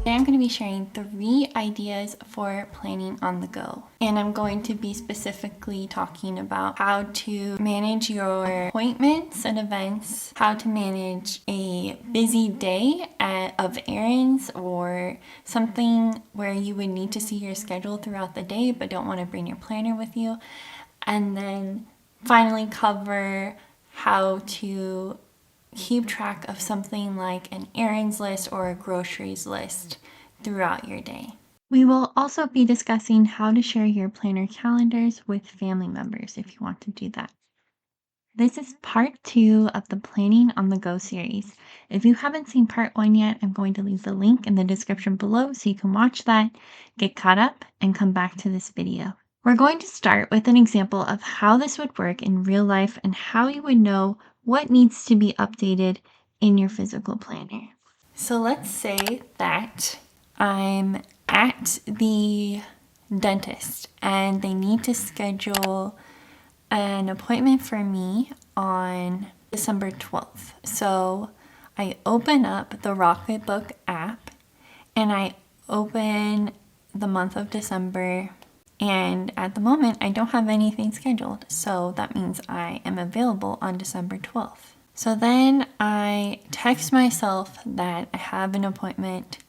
Today I'm going to be sharing 3 ideas for planning on the go. And I'm going to be specifically talking about how to manage your appointments and events, how to manage a busy day of errands or something where you would need to see your schedule throughout the day but don't want to bring your planner with you. And then finally cover how to keep track of something like an errands list or a groceries list throughout your day. We will also be discussing how to share your planner calendars with family members if you want to do that. This is part 2 of the Planning on the Go series. If you haven't seen part 1 yet, I'm going to leave the link in the description below so you can watch that, get caught up, and come back to this video. We're going to start with an example of how this would work in real life and how you would know what needs to be updated in your physical planner. So let's say that I'm at the dentist and they need to schedule an appointment for me on December 12th. So I open up the Rocketbook app and I open the month of December, and at the moment I don't have anything scheduled, so that means I am available on December 12th. So then I text myself that I have an appointment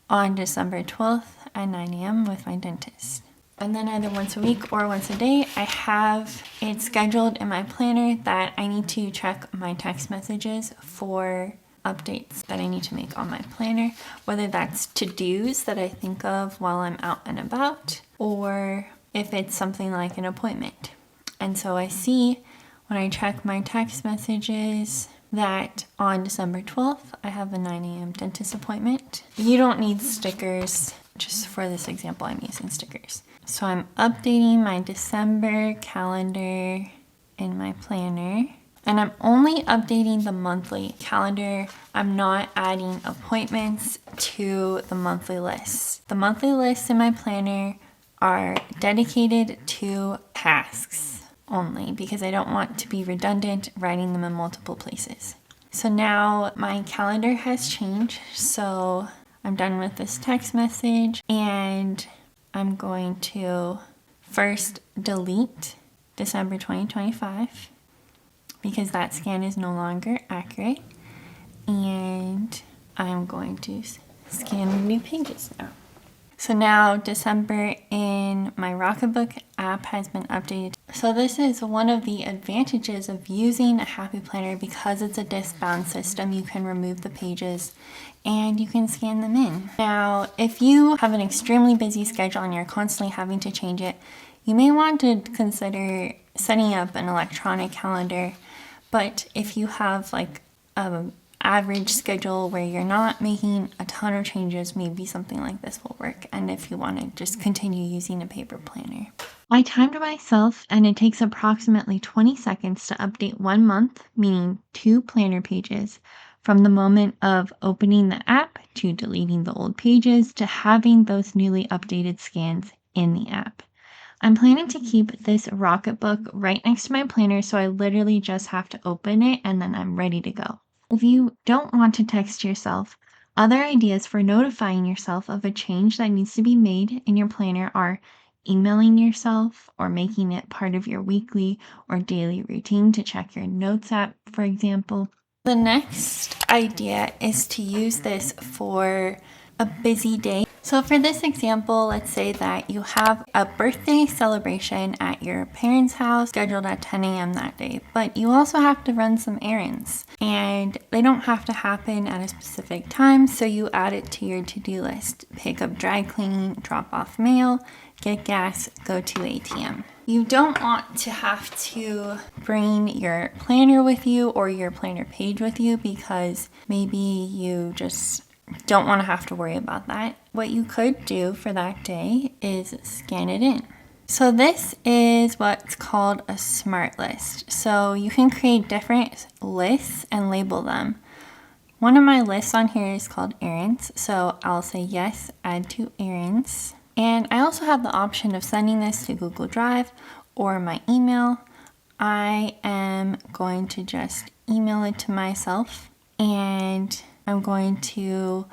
on December 12th at 9 a.m. with my dentist. And then either once a week or once a day, I have it scheduled in my planner that I need to check my text messages for updates that I need to make on my planner, whether that's to-dos that I think of while I'm out and about, or if it's something like an appointment. And so I see when I check my text messages that on December 12th, I have a 9 a.m. dentist appointment. You don't need stickers. Just for this example, I'm using stickers. So I'm updating my December calendar in my planner. And I'm only updating the monthly calendar. I'm not adding appointments to the monthly lists. The monthly lists in my planner are dedicated to tasks only because I don't want to be redundant writing them in multiple places. So now my calendar has changed. So I'm done with this text message and I'm going to first delete December 2025 because that scan is no longer accurate. And I'm going to scan the new pages now. So now December in my Rocketbook app has been updated. So this is one of the advantages of using a Happy Planner because it's a disk-bound system. You can remove the pages and you can scan them in. Now, if you have an extremely busy schedule and you're constantly having to change it, you may want to consider setting up an electronic calendar. But if you have like an average schedule where you're not making a ton of changes, maybe something like this will work. And if you want to just continue using a paper planner. I timed myself and it takes approximately 20 seconds to update 1 month, meaning 2 planner pages, from the moment of opening the app to deleting the old pages to having those newly updated scans in the app. I'm planning to keep this Rocketbook right next to my planner, so I literally just have to open it and then I'm ready to go. If you don't want to text yourself, other ideas for notifying yourself of a change that needs to be made in your planner are emailing yourself or making it part of your weekly or daily routine to check your notes app, for example. The next idea is to use this for a busy day. So for this example, let's say that you have a birthday celebration at your parents' house scheduled at 10 a.m. that day, but you also have to run some errands and they don't have to happen at a specific time, so you add it to your to-do list. Pick up dry cleaning, drop off mail, get gas, go to ATM. You don't want to have to bring your planner with you or your planner page with you because maybe you just don't want to have to worry about that. What you could do for that day is scan it in. So this is what's called a smart list. So you can create different lists and label them. One of my lists on here is called errands. So I'll say yes, add to errands. And I also have the option of sending this to Google Drive or my email. I am going to just email it to myself and I'm going to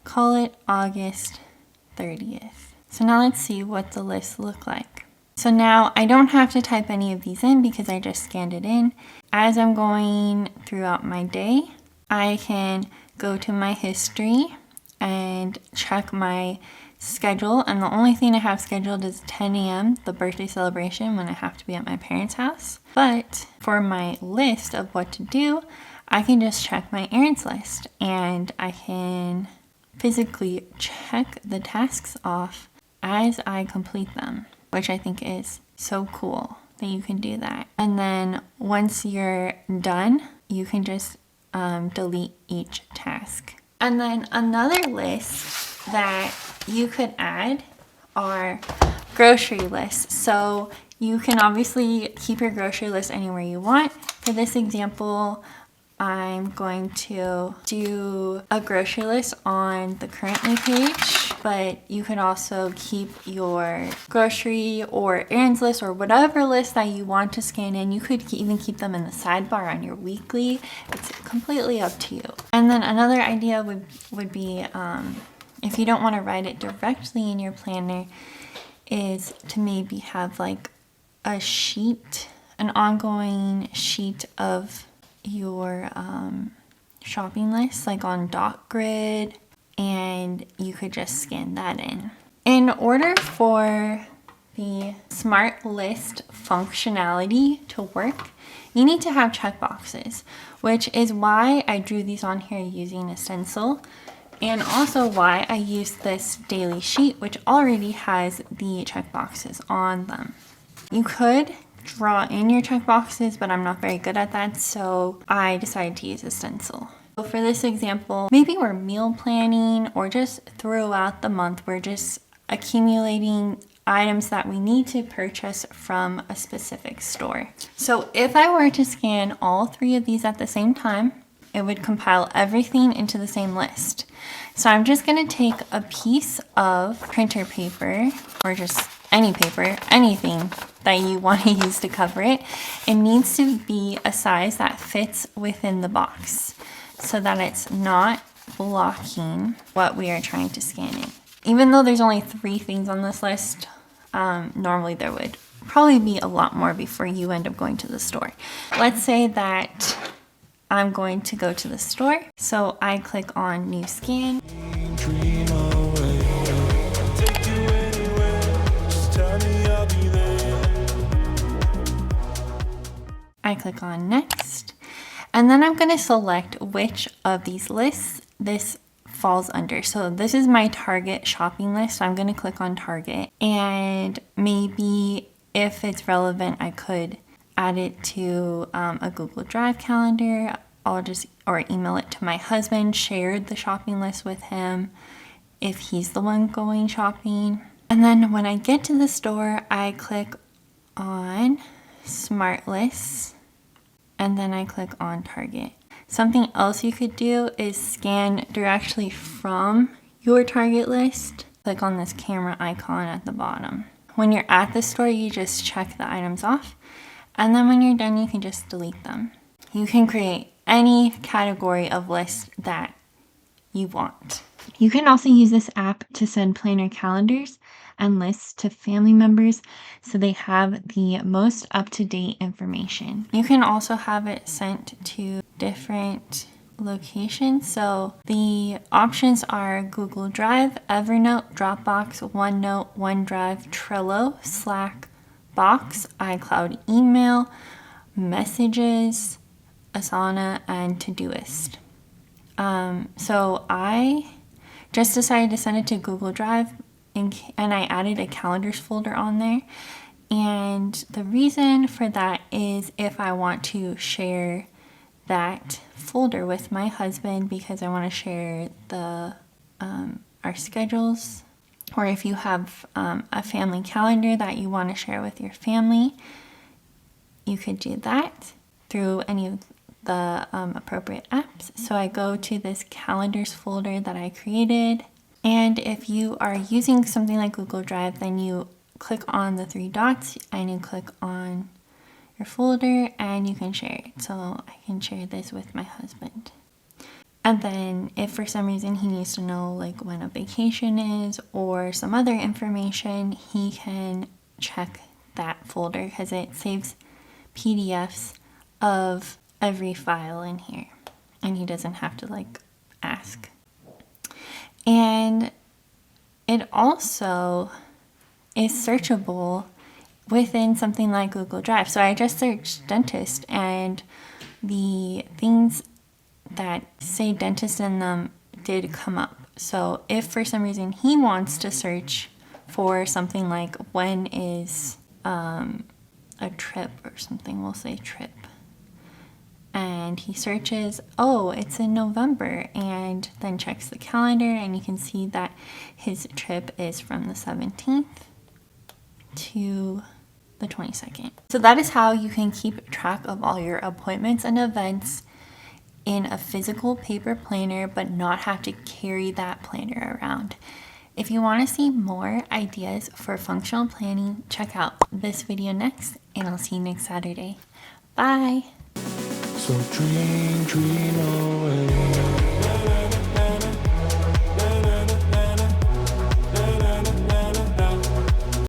call it August 30th. So now let's see what the lists look like. So now I don't have to type any of these in because I just scanned it in. As I'm going throughout my day, I can go to my history and check my schedule, and the only thing I have scheduled is 10 a.m., the birthday celebration, when I have to be at my parents' house. But for my list of what to do, I can just check my errands list, and I can physically check the tasks off as I complete them, which I think is so cool that you can do that. And then once you're done, you can just delete each task. And then another list that you could add are grocery lists. So you can obviously keep your grocery list anywhere you want. For this example, I'm going to do a grocery list on the currently page, but you could also keep your grocery or errands list or whatever list that you want to scan in. You could even keep them in the sidebar on your weekly. It's completely up to you. And then another idea would be, if you don't want to write it directly in your planner, is to maybe have like a sheet, an ongoing sheet of your shopping list, like on dot grid, and you could just scan that in. In order for the smart list functionality to work, you need to have checkboxes, which is why I drew these on here using a stencil, and also why I used this daily sheet, which already has the checkboxes on them. You could draw in your checkboxes, but I'm not very good at that, so I decided to use a stencil. So for this example, maybe we're meal planning, or just throughout the month, we're just accumulating items that we need to purchase from a specific store. So if I were to scan all three of these at the same time, it would compile everything into the same list. So I'm just going to take a piece of printer paper, or just any paper, anything that you want to use to cover it. It needs to be a size that fits within the box so that it's not blocking what we are trying to scan in. Even though there's only 3 things on this list, normally there would probably be a lot more before you end up going to the store. Let's say that I'm going to go to the store, so I click on New Scan. I click on Next, and then I'm going to select which of these lists this falls under. So this is my Target shopping list, so I'm going to click on Target, and maybe if it's relevant, I could add it to a Google Drive calendar. Or email it to my husband, share the shopping list with him if he's the one going shopping. And then when I get to the store, I click on Smart Lists, and then I click on Target. Something else you could do is scan directly from your Target list. Click on this camera icon at the bottom. When you're at the store, you just check the items off, and then when you're done, you can just delete them. You can create any category of list that you want. You can also use this app to send planner calendars and lists to family members so they have the most up-to-date information. You can also have it sent to different locations. So the options are Google Drive, Evernote, Dropbox, OneNote, OneDrive, Trello, Slack, Box, iCloud email, Messages, Asana, and Todoist. So I just decided to send it to Google Drive, and I added a calendars folder on there. And the reason for that is if I want to share that folder with my husband, because I want to share our schedules, or if you have a family calendar that you want to share with your family, you could do that through any of the appropriate apps. So I go to this calendars folder that I created, and if you are using something like Google Drive, then you click on the 3 dots and you click on your folder and you can share it. So I can share this with my husband. And then if for some reason he needs to know like when a vacation is or some other information, he can check that folder because it saves PDFs of every file in here, and he doesn't have to like ask. And it also is searchable within something like Google Drive. So I just searched dentist, and the things that say dentist in them did come up. So if for some reason he wants to search for something like when is a trip or something, we'll say trip, and he searches, oh, it's in November, and then checks the calendar, and you can see that his trip is from the 17th to the 22nd. So that is how you can keep track of all your appointments and events in a physical paper planner, but not have to carry that planner around. If you want to see more ideas for functional planning, check out this video next, and I'll see you next Saturday. Bye! So dream away.